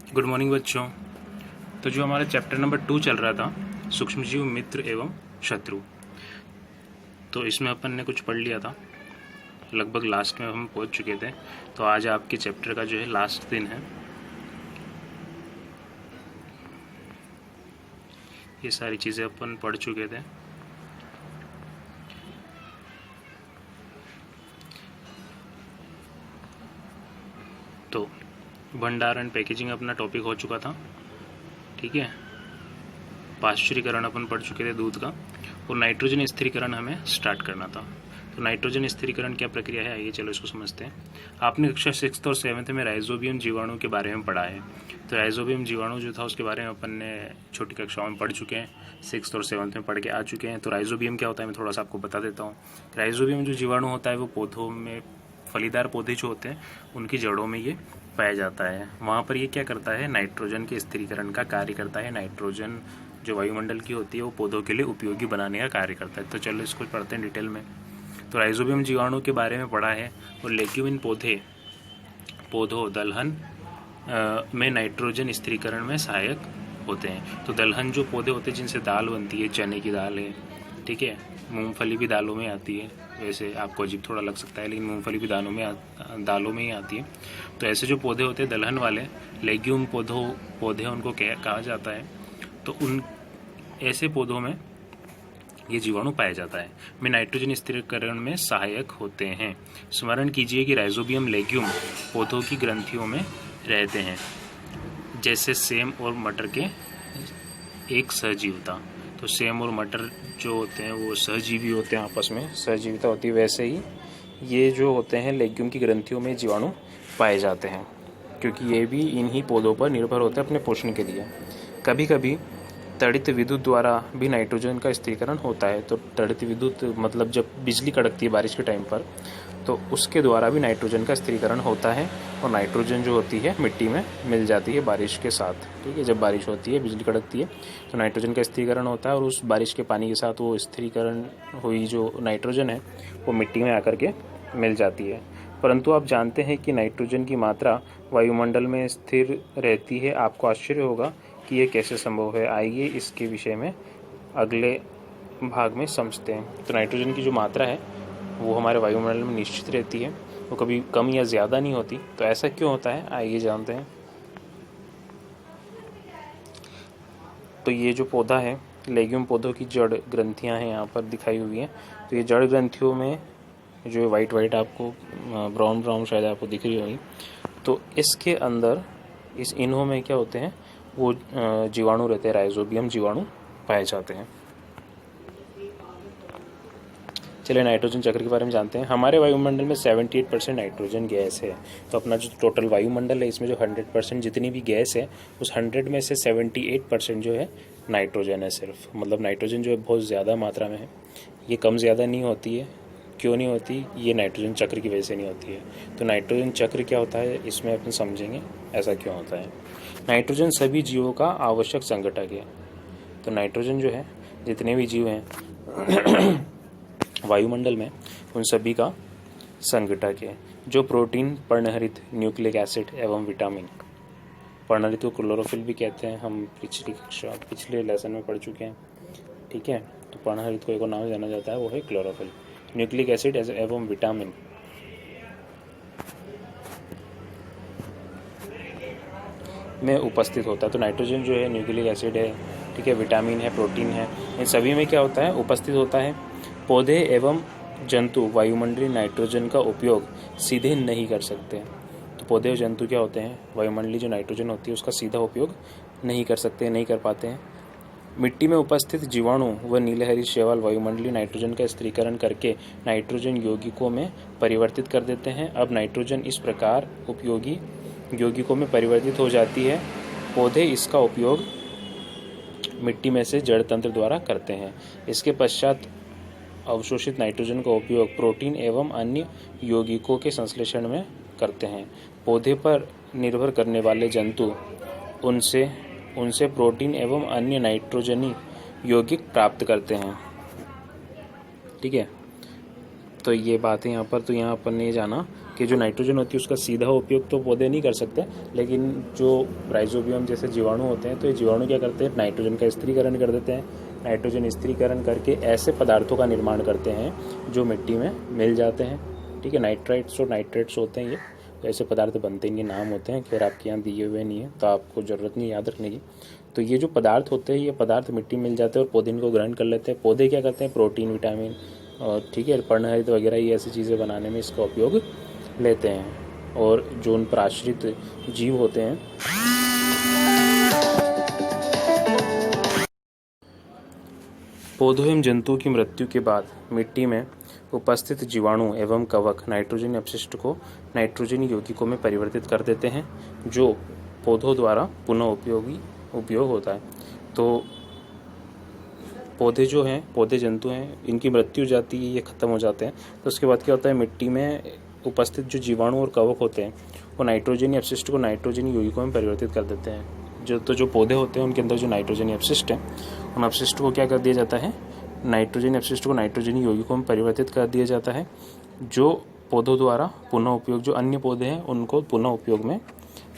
Good morning बच्चों। तो जो हमारा चैप्टर नंबर 2 चल रहा था, सूक्ष्मजीव मित्र एवं शत्रु, तो इसमें अपन ने कुछ पढ़ लिया था, लगभग लास्ट में हम पहुंच चुके थे। तो आज आपके चैप्टर का जो है लास्ट दिन है। ये सारी चीज़ें अपन पढ़ चुके थे। तो भंडारण पैकेजिंग अपना टॉपिक हो चुका था, ठीक है। पाश्चुरीकरण अपन पढ़ चुके थे दूध का, और नाइट्रोजन स्थिरीकरण हमें स्टार्ट करना था। तो नाइट्रोजन स्थिरीकरण क्या प्रक्रिया है, आइए चलो इसको समझते हैं। आपने कक्षा 6th और 7th में राइजोबियम जीवाणु के बारे में पढ़ा है। तो राइजोबियम जीवाणु जो था उसके बारे में अपन ने छोटी कक्षाओं में पढ़ चुके हैं, 6th और 7th में पढ़ के आ चुके हैं। तो राइजोबियम क्या होता है मैं थोड़ा सा आपको बता देता हूँ। राइजोबियम जो जीवाणु होता है वो पौधों में, फलीदार पौधे जो होते हैं उनकी जड़ों में ये पाया जाता है। वहाँ पर ये क्या करता है, नाइट्रोजन के स्थिरीकरण का कार्य करता है। नाइट्रोजन जो वायुमंडल की होती है वो पौधों के लिए उपयोगी बनाने का कार्य करता है। तो चलो इसको पढ़ते हैं डिटेल में। तो राइजोबियम जीवाणु के बारे में पढ़ा है। और लेग्यूमिन पौधों दलहन में नाइट्रोजन स्थिरीकरण में सहायक होते हैं। तो दलहन जो पौधे होते हैं जिनसे दाल बनती है, चने की दाल है, ठीक है, मूंगफली भी दालों में आती है। वैसे आपको अजीब थोड़ा लग सकता है, लेकिन मूंगफली भी दालों में ही आती है। तो ऐसे जो पौधे होते हैं दलहन वाले, लेग्यूम पौधे उनको कहा जाता है। तो उन ऐसे पौधों में ये जीवाणु पाया जाता है, में नाइट्रोजन स्थिरीकरण में सहायक होते हैं। स्मरण कीजिए कि राइजोबियम लेग्यूम पौधों की ग्रंथियों में रहते हैं, जैसे सेम और मटर के एक सहजीविता। तो सेम और मटर जो होते हैं वो सहजीवी होते हैं, आपस में सहजीविता होती है। वैसे ही ये जो होते हैं लेग्यूम की ग्रंथियों में जीवाणु पाए जाते हैं, क्योंकि ये भी इन्हीं पौधों पर निर्भर होते हैं अपने पोषण के लिए। कभी कभी तड़ित विद्युत द्वारा भी नाइट्रोजन का स्थिरीकरण होता है। तो तड़ित विद्युत मतलब जब बिजली कड़कती है बारिश के टाइम पर, तो उसके द्वारा भी नाइट्रोजन का स्थिरीकरण होता है। और नाइट्रोजन जो होती है मिट्टी में मिल जाती है बारिश के साथ, ठीक है। जब बारिश होती है, बिजली कड़कती है, तो नाइट्रोजन का स्थिरीकरण होता है, और उस बारिश के पानी के साथ वो स्थिरीकरण हुई जो नाइट्रोजन है वो मिट्टी में आकर के मिल जाती है। परंतु आप जानते हैं कि नाइट्रोजन की मात्रा वायुमंडल में स्थिर रहती है। आपको आश्चर्य होगा कि ये कैसे संभव है। आइए इसके विषय में अगले भाग में समझते हैं। तो नाइट्रोजन की जो मात्रा है वो हमारे वायुमंडल में निश्चित रहती है, वो कभी कम या ज़्यादा नहीं होती। तो ऐसा क्यों होता है, आइए जानते हैं। तो ये जो पौधा है, लेग्यूम पौधों की जड़ ग्रंथियां हैं यहाँ पर दिखाई हुई हैं। तो ये जड़ ग्रंथियों में जो वाइट आपको ब्राउन शायद आपको दिख रही होगी, तो इसके अंदर इस इन्हों में क्या होते हैं, वो जीवाणु रहते हैं, राइजोबियम जीवाणु पाए जाते हैं। चलिए नाइट्रोजन चक्र के बारे में जानते हैं। हमारे वायुमंडल में 78% नाइट्रोजन गैस है। तो अपना जो टोटल वायुमंडल है इसमें जो 100% जितनी भी गैस है, उस 100 में से 78% जो है नाइट्रोजन है सिर्फ। मतलब नाइट्रोजन जो है बहुत ज़्यादा मात्रा में है। ये कम ज़्यादा नहीं होती है। क्यों नहीं होती, ये नाइट्रोजन चक्र की वजह से नहीं होती है। तो नाइट्रोजन चक्र क्या होता है इसमें अपन समझेंगे ऐसा क्यों होता है। नाइट्रोजन सभी जीवों का आवश्यक संघटक है। तो नाइट्रोजन जो है जितने भी जीव हैं वायुमंडल में, उन सभी का संघटक है। जो प्रोटीन, पर्णहरित, न्यूक्लिक एसिड एवं विटामिन, पर्णहरित को क्लोरोफिल भी कहते हैं, हम पिछले लेसन में पढ़ चुके हैं, ठीक है। तो पर्णहरित को एक और नाम जाना जाता है, वो है क्लोरोफिल। न्यूक्लिक एसिड एवं विटामिन में उपस्थित होता है। तो नाइट्रोजन जो है न्यूक्लिक एसिड है, ठीक है, विटामिन है, प्रोटीन है, इन सभी में क्या होता है, उपस्थित होता है। पौधे एवं जंतु वायुमंडलीय नाइट्रोजन का उपयोग सीधे नहीं कर सकते। तो पौधे और जंतु क्या होते हैं, वायुमंडलीय जो नाइट्रोजन होती है उसका सीधा उपयोग नहीं कर सकते, नहीं कर पाते हैं। मिट्टी में उपस्थित जीवाणु व नीलहरी शैवाल वायुमंडलीय नाइट्रोजन का स्थिरीकरण करके नाइट्रोजन यौगिकों में परिवर्तित कर देते हैं। अब नाइट्रोजन इस प्रकार उपयोगी यौगिकों में परिवर्तित हो जाती है। पौधे इसका उपयोग मिट्टी में से जड़ तंत्र द्वारा करते हैं। इसके पश्चात अवशोषित नाइट्रोजन का उपयोग प्रोटीन एवं अन्य यौगिकों के संश्लेषण में करते हैं। पौधे पर निर्भर करने वाले जंतु उनसे प्रोटीन एवं अन्य नाइट्रोजनी यौगिक प्राप्त करते हैं, ठीक है। तो ये बात है यहाँ पर। तो यहाँ अपन ने जाना कि जो नाइट्रोजन होती है उसका सीधा उपयोग तो पौधे नहीं कर सकते, लेकिन जो राइजोबियम जैसे जीवाणु होते हैं तो ये जीवाणु क्या करते हैं, नाइट्रोजन का स्थिरीकरण कर देते हैं। नाइट्रोजन स्थिरीकरण करके ऐसे पदार्थों का निर्माण करते हैं जो मिट्टी में मिल जाते हैं। ठीक है, नाइट्राइट्स और नाइट्रेट्स होते हैं, ये ऐसे पदार्थ बनते हैं, ये नाम होते हैं, खैर आपके यहाँ दिए हुए नहीं है तो आपको ज़रूरत नहीं याद रखने की। तो ये जो पदार्थ होते हैं ये पदार्थ मिट्टी में मिल जाते हैं और पौधे इनको ग्रहण कर लेते हैं। पौधे क्या करते हैं, प्रोटीन, विटामिन और ठीक है पर्णहरित वगैरह ये ऐसी चीज़ें बनाने में इसका उपयोग लेते हैं। और जो उन पर आश्रित जीव होते हैं पौधों एवं जंतुओं की मृत्यु के बाद मिट्टी में उपस्थित जीवाणु एवं कवक नाइट्रोजन अपशिष्ट को नाइट्रोजन यौगिकों में परिवर्तित कर देते हैं, जो पौधों द्वारा पुनः उपयोग होता है। तो पौधे जो हैं, पौधे जंतु हैं, इनकी मृत्यु हो जाती है, ये ख़त्म हो जाते हैं। तो उसके बाद क्या होता है, मिट्टी में उपस्थित जो जीवाणु और कवक होते हैं वो नाइट्रोजन अपशिष्ट को नाइट्रोजन यौगिकों में परिवर्तित कर देते हैं। जो पौधे होते हैं उनके अंदर जो नाइट्रोजन अपशिष्ट है, उन अपशिष्ट को क्या कर दिया जाता है, नाइट्रोजन अपशिष्ट को नाइट्रोजन यौगिकों में परिवर्तित कर दिया जाता है, जो पौधों द्वारा पुनः उपयोग, जो अन्य पौधे हैं उनको पुनः उपयोग में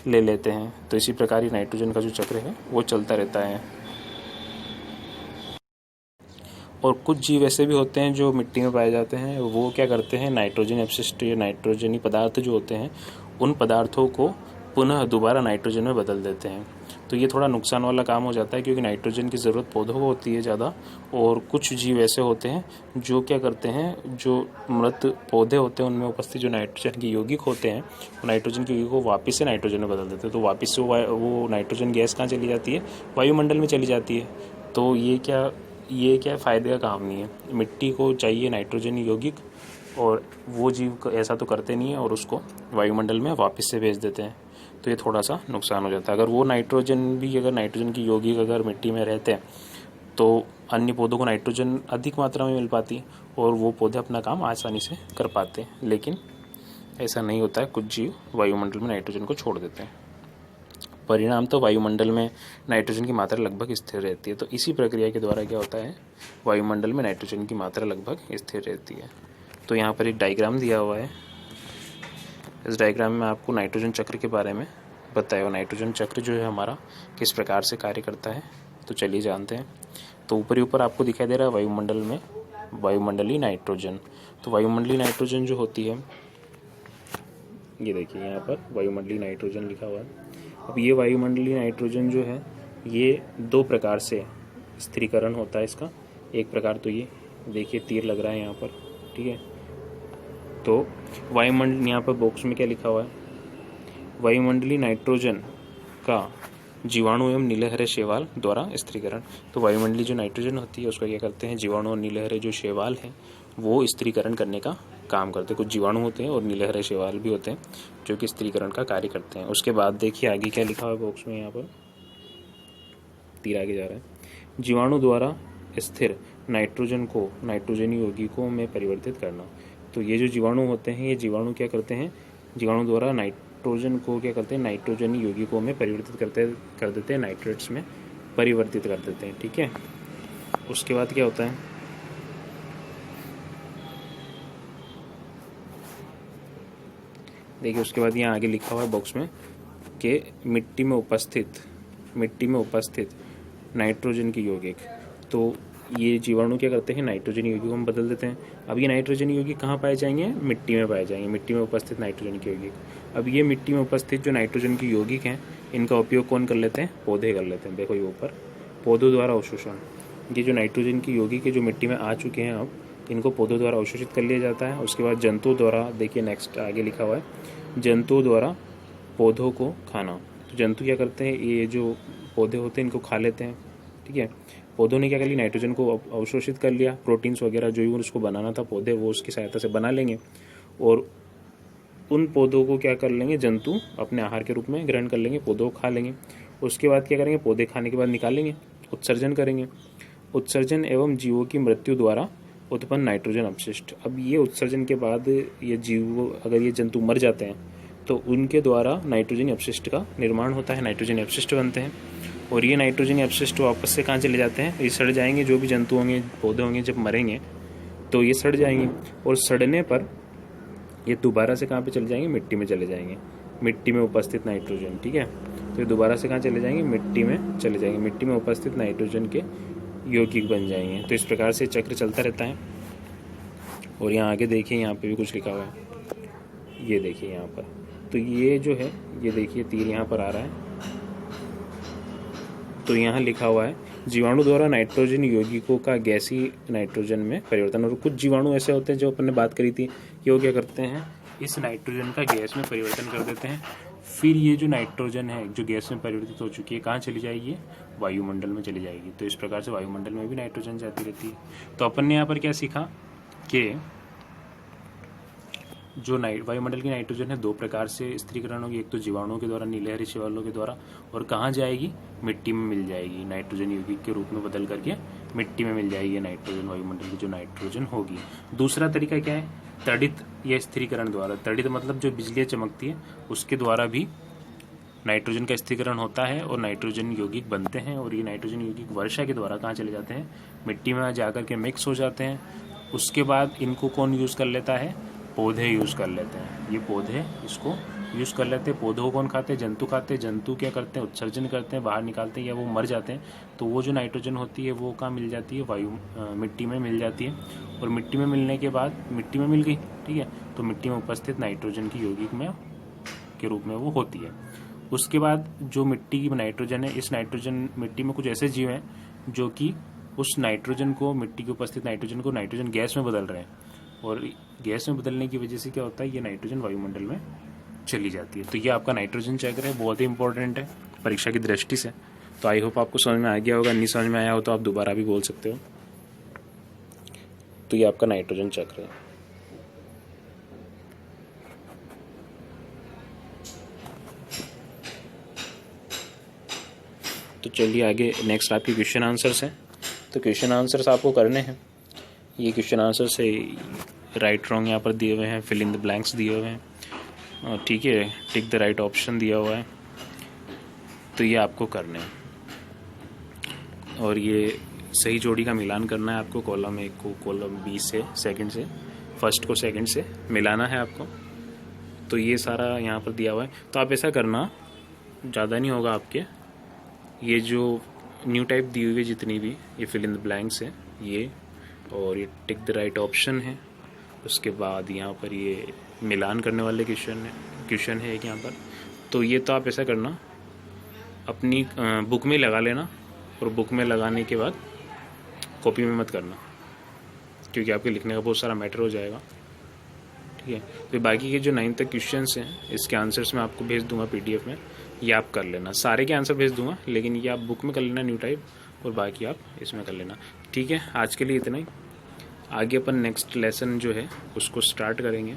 ले लेते हैं। तो इसी प्रकार ही नाइट्रोजन का जो चक्र है वो चलता रहता है। और कुछ जीव ऐसे भी होते हैं जो मिट्टी में पाए जाते हैं, वो क्या करते हैं, नाइट्रोजन अपशिष्ट या नाइट्रोजनी पदार्थ जो होते हैं उन पदार्थों को पुनः दोबारा नाइट्रोजन में बदल देते हैं। तो ये थोड़ा नुकसान वाला काम हो जाता है, क्योंकि नाइट्रोजन की ज़रूरत पौधों को होती है ज़्यादा। और कुछ जीव ऐसे होते हैं जो क्या करते हैं, जो मृत पौधे होते हैं उनमें उपस्थित जो नाइट्रोजन के यौगिक होते हैं, वो नाइट्रोजन के यौगिक को वापस से नाइट्रोजन में बदल देते हैं। तो वापस से वो नाइट्रोजन गैस कहाँ चली जाती है, वायुमंडल में चली जाती है। तो ये क्या फ़ायदे का काम नहीं है। मिट्टी को चाहिए नाइट्रोजन यौगिक, और वो जीव ऐसा तो करते नहीं है और उसको वायुमंडल में वापस से भेज देते हैं। तो ये थोड़ा सा नुकसान हो जाता है। अगर वो अगर नाइट्रोजन की यौगिक अगर मिट्टी में रहते हैं तो अन्य पौधों को नाइट्रोजन अधिक मात्रा में मिल पाती और वो पौधे अपना काम आसानी से कर पाते हैं। लेकिन ऐसा नहीं होता है, कुछ जीव वायुमंडल में नाइट्रोजन को छोड़ देते हैं। परिणाम तो वायुमंडल में नाइट्रोजन की मात्रा लगभग स्थिर रहती है। तो इसी प्रक्रिया के द्वारा क्या होता है, वायुमंडल में नाइट्रोजन की मात्रा लगभग स्थिर रहती है। तो यहाँ पर एक डायग्राम दिया हुआ है। इस डायग्राम में आपको नाइट्रोजन चक्र के बारे में बताया हुआ। नाइट्रोजन चक्र जो है हमारा किस प्रकार से कार्य करता है, तो चलिए जानते हैं। तो ऊपर आपको दिखाई दे रहा है वायुमंडल में वायुमंडलीय नाइट्रोजन। तो वायुमंडलीय नाइट्रोजन जो होती है, ये देखिए यहाँ पर वायुमंडलीय नाइट्रोजन लिखा हुआ है। अब ये वायुमंडलीय नाइट्रोजन जो है ये दो प्रकार से स्थिरीकरण होता है इसका। एक प्रकार तो ये देखिए तीर लग रहा है यहाँ पर, ठीक है। तो वायुमंडल, यहाँ पर बॉक्स में क्या लिखा हुआ है, वायुमंडलीय नाइट्रोजन का जीवाणु एवं नीलहरे शैवाल द्वारा स्थिरीकरण। तो वायुमंडलीय जो नाइट्रोजन होती है उसका क्या करते हैं, जीवाणु और नीलहरे जो शैवाल हैं वो स्थिरीकरण करने का काम करते हैं। कुछ जीवाणु होते हैं और नीलहरे शैवाल भी होते हैं जो कि स्थिरीकरण का कार्य करते हैं। उसके बाद देखिए आगे क्या लिखा हुआ है बॉक्स में, यहाँ पर तीर आगे जा रहा है, जीवाणु द्वारा स्थिर नाइट्रोजन को नाइट्रोजन यौगिकों में परिवर्तित करना। तो ये जो जीवाणु होते हैं, ये जीवाणु क्या करते हैं, जीवाणु द्वारा नाइट्रोजन को क्या करते हैं, नाइट्रोजन यौगिकों में परिवर्तित कर देते हैं, नाइट्रेट्स में परिवर्तित कर देते हैं, ठीक है। उसके बाद क्या होता है, देखिए उसके बाद यहाँ आगे लिखा हुआ है बॉक्स में कि मिट्टी में उपस्थित नाइट्रोजन की यौगिक। तो ये जीवाणु क्या करते हैं, नाइट्रोजन यौगिकों में बदल देते हैं। अब ये नाइट्रोजन यौगिक कहाँ पाए जाएंगे, मिट्टी में पाए जाएंगे, मिट्टी में उपस्थित नाइट्रोजन के यौगिक। अब ये मिट्टी में उपस्थित जो नाइट्रोजन की यौगिक हैं इनका उपयोग कौन कर लेते हैं, पौधे कर लेते हैं। देखो ये ऊपर पौधों द्वारा अवशोषण, ये जो नाइट्रोजन की यौगिक है जो मिट्टी में आ चुके हैं अब इनको पौधों द्वारा अवशोषित कर लिया जाता है। उसके बाद जंतुओं द्वारा, देखिए नेक्स्ट आगे लिखा हुआ है, जंतुओं द्वारा पौधों को खाना। तो जंतु क्या करते हैं, ये जो पौधे होते हैं इनको खा लेते हैं, ठीक है। पौधों ने क्या कर लिया, नाइट्रोजन को अवशोषित कर लिया, प्रोटीन्स वगैरह जो भी उसको बनाना था पौधे वो उसकी सहायता से बना लेंगे और उन पौधों को क्या कर लेंगे, जंतु अपने आहार के रूप में ग्रहण कर लेंगे, पौधों को खा लेंगे। उसके बाद क्या करेंगे, पौधे खाने के बाद निकालेंगे, उत्सर्जन करेंगे। उत्सर्जन एवं जीवों की मृत्यु द्वारा उत्पन्न नाइट्रोजन अपशिष्ट। अब ये उत्सर्जन के बाद ये जीव, अगर ये जंतु मर जाते हैं तो उनके द्वारा नाइट्रोजन अपशिष्ट का निर्माण होता है, नाइट्रोजन अपशिष्ट बनते हैं। और ये नाइट्रोजन अपशिष्ट वापस से कहाँ चले जाते हैं, ये सड़ जाएंगे। जो भी जंतु होंगे, पौधे होंगे, जब मरेंगे तो ये सड़ जाएंगे और सड़ने पर ये दोबारा से कहाँ पे चले जाएंगे, मिट्टी में चले जाएंगे, मिट्टी में उपस्थित नाइट्रोजन, ठीक है। तो ये दोबारा से कहाँ चले जाएंगे, मिट्टी में चले जाएंगे, मिट्टी में उपस्थित नाइट्रोजन के यौगिक बन जाएंगे। तो इस प्रकार से चक्र चलता रहता है। और यहाँ आगे देखिए, यहाँ पे भी कुछ लिखा हुआ है, ये देखिए यहाँ पर। तो ये जो है, ये देखिए तीर यहाँ पर आ रहा है, तो यहाँ लिखा हुआ है जीवाणु द्वारा नाइट्रोजन यौगिकों का गैसीय नाइट्रोजन में परिवर्तन। और कुछ जीवाणु ऐसे होते हैं जो अपन ने बात करी थी कि वो क्या करते हैं, इस नाइट्रोजन का गैस में परिवर्तन कर देते हैं। फिर ये जो नाइट्रोजन है जो गैस में परिवर्तित हो चुकी है, कहाँ चली जाएगी, वायुमंडल में चली जाएगी। तो इस प्रकार से वायुमंडल में भी नाइट्रोजन जाती रहती है। तो अपन ने यहाँ पर क्या सीखा कि जो वायुमंडल की नाइट्रोजन है दो प्रकार से स्थिरीकरण होगी, एक तो जीवाणुओं के द्वारा, नीलहरी शैवालों के द्वारा, और कहाँ जाएगी, मिट्टी में मिल जाएगी, नाइट्रोजन यौगिक के रूप में बदल करके मिट्टी में मिल जाएगी नाइट्रोजन, वायुमंडल की जो नाइट्रोजन होगी। दूसरा तरीका क्या है, तड़ित या स्थिरीकरण द्वारा। तड़ित मतलब जो बिजली चमकती है उसके द्वारा भी नाइट्रोजन का स्थिरीकरण होता है और नाइट्रोजन यौगिक बनते हैं। और ये नाइट्रोजन यौगिक वर्षा के द्वारा कहाँ चले जाते हैं, मिट्टी में जाकर के मिक्स हो जाते हैं। उसके बाद इनको कौन यूज़ कर लेता है, पौधे यूज़ कर लेते हैं। ये पौधे इसको यूज़ कर लेते हैं। पौधों को कौन खाते हैं, जंतु खाते हैं। जंतु क्या करते हैं, उत्सर्जन करते हैं, बाहर निकालते हैं या वो मर जाते हैं। तो वो जो नाइट्रोजन होती है वो कहाँ मिल जाती है, मिट्टी में मिल जाती है। और मिट्टी में मिलने के बाद, मिट्टी में मिल गई, ठीक है, तो मिट्टी में उपस्थित नाइट्रोजन की यौगिक में के रूप में वो होती है। उसके बाद जो मिट्टी की नाइट्रोजन है, इस नाइट्रोजन मिट्टी में कुछ ऐसे जीव हैं जो कि उस नाइट्रोजन को, मिट्टी के उपस्थित नाइट्रोजन को नाइट्रोजन गैस में बदल रहे हैं। और गैस में बदलने की वजह से क्या होता है, ये नाइट्रोजन वायुमंडल में चली जाती है। तो ये आपका नाइट्रोजन चक्र है, बहुत ही इंपॉर्टेंट है परीक्षा की दृष्टि से। तो आई होप आपको समझ में आ गया होगा। नहीं समझ में आया हो तो आप दोबारा भी बोल सकते हो। तो ये आपका नाइट्रोजन चक्र है। तो चलिए आगे, नेक्स्ट आपके क्वेश्चन आंसर्स हैं। तो क्वेश्चन आंसर्स आपको करने हैं। ये क्वेश्चन आंसर से राइट रॉन्ग यहाँ पर दिए हुए हैं, फिल इन द ब्लैंक्स दिए हुए हैं, और ठीक है, टिक द राइट ऑप्शन दिया हुआ है। तो ये आपको करने हैं और ये सही जोड़ी का मिलान करना है आपको। कॉलम 1 को कॉलम बी से, सेकंड से, फर्स्ट को सेकंड से मिलाना है आपको। तो ये सारा यहाँ पर दिया हुआ है। तो आप ऐसा करना, ज़्यादा नहीं होगा आपके, ये जो न्यू टाइप दी हुई है जितनी भी, ये फिल इन द ब्लैंक्स है ये, और ये टिक द राइट ऑप्शन है। उसके बाद यहाँ पर ये मिलान करने वाले क्वेश्चन है एक यहाँ पर। तो ये तो आप ऐसा करना, अपनी बुक में लगा लेना, और बुक में लगाने के बाद कॉपी में मत करना, क्योंकि आपके लिखने का बहुत सारा मैटर हो जाएगा, ठीक है। तो बाकी के जो 9 तक क्वेश्चंस हैं, इसके आंसर्स मैं आपको भेज दूंगा PDF में, ये आप कर लेना। सारे के आंसर भेज दूंगा, लेकिन ये आप बुक में कर लेना न्यू टाइप, और बाकी आप इसमें कर लेना, ठीक है। आज के लिए इतना ही। आगे अपन नेक्स्ट लेसन जो है उसको स्टार्ट करेंगे।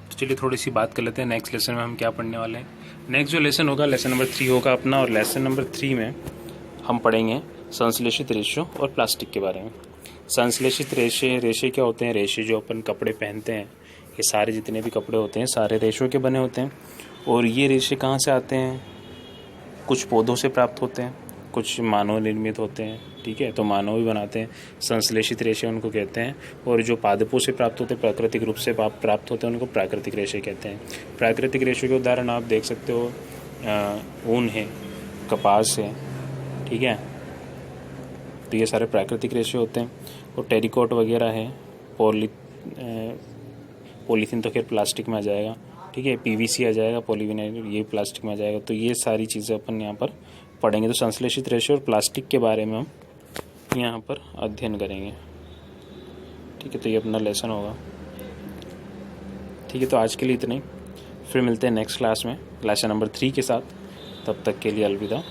तो चलिए थोड़ी सी बात कर लेते हैं नेक्स्ट लेसन में हम क्या पढ़ने वाले हैं। नेक्स्ट जो लेसन होगा, लेसन नंबर 3 होगा अपना, और लेसन नंबर 3 में हम पढ़ेंगे संश्लेषित रेशों और प्लास्टिक के बारे में। संश्लेषित रेशे क्या होते हैं, रेशे जो अपन कपड़े पहनते हैं, ये सारे जितने भी कपड़े होते हैं सारे रेशों के बने होते हैं। और ये रेशे कहाँ से आते हैं, कुछ पौधों से प्राप्त होते हैं, कुछ मानव निर्मित होते हैं, ठीक है। तो मानव भी बनाते हैं, संश्लेषित रेशे उनको कहते हैं। और जो पादपों से प्राप्त होते हैं, प्राकृतिक रूप से प्राप्त होते हैं, उनको प्राकृतिक रेशे कहते हैं। प्राकृतिक रेशे के उदाहरण आप देख सकते हो, ऊन है, कपास है, ठीक है। तो ये सारे प्राकृतिक रेशे होते हैं। और टेरिकॉट वगैरह है, पॉलीथीन तो खैर प्लास्टिक में आ जाएगा, ठीक है। PVC आ जाएगा, पॉलीविनाइल, ये प्लास्टिक में आ जाएगा। तो ये सारी चीज़ें अपन यहाँ पर पढ़ेंगे। तो संश्लेषित रेशे और प्लास्टिक के बारे में हम यहाँ पर अध्ययन करेंगे, ठीक है। तो ये अपना लेसन होगा, ठीक है। तो आज के लिए इतना ही, फिर मिलते हैं नेक्स्ट क्लास में लेसन नंबर 3 के साथ। तब तक के लिए अलविदा।